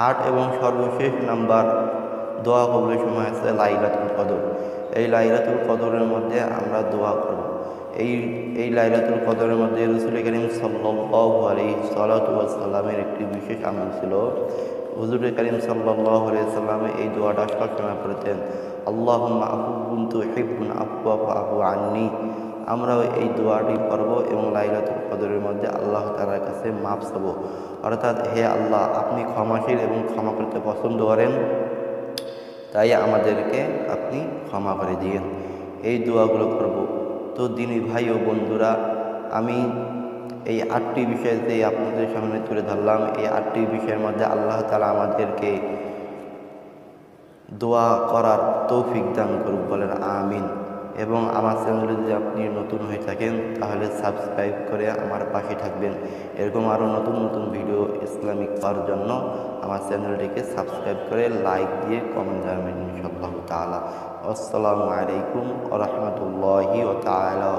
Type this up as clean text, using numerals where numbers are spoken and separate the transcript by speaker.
Speaker 1: 8 এবং সর্বশেষ নাম্বার দোয়া কবুলের সময় আছে লাইলাতুল কদর। এই লাইলাতুল কদরের মধ্যে আমরা দোয়া করব। এই লাইলাতুল কদরের মধ্যে রাসূল করিম সাল্লাল্লাহু আলাইহি সাল্লামের একটি বিশেষ আমল ছিল। হুজুর করিম সাল্লাল্লাহু আলাইহি ওয়াসাল্লাম এই দোয়াটা সবসময় করতেন, আল্লাহুম্মা আফুউন তুহিব্বুল আফওয়া ফাআফু আন্নী। আমরাও এই দোয়াটি করব এবং লাইলাতুল কদরের মধ্যে আল্লাহ তাআলার কাছে মাফ চাব, অর্থাৎ হে আল্লাহ, আপনি ক্ষমাশীল এবং ক্ষমা করতে পছন্দ করেন, তাই আমাদেরকে আপনি ক্ষমা করে দিয়েন। এই দোয়াগুলো করব। তো দিনী ভাই ও বন্ধুরা, আমি এই 8টি বিষয়তে আপনাদের সামনে তুলে ধরলাম। এই 8টি বিষয়ের মধ্যে আল্লাহ তাআলা আমাদেরকে দোয়া করার তৌফিক দান করুক, বলেন আমিন। এবং আমার চ্যানেলে যদি আপনি নতুন হয়ে থাকেন তাহলে সাবস্ক্রাইব করে আমার পাশে থাকবেন। এরকম আরও নতুন নতুন ভিডিও ইসলামিক পাওয়ার জন্য আমার চ্যানেলটিকে সাবস্ক্রাইব করে লাইক দিয়ে কমেন্ট জানাবেন ইনশাআল্লাহ তাআলা। আসসালামু আলাইকুম ওয়া রাহমাতুল্লাহি ওয়া তাআলা।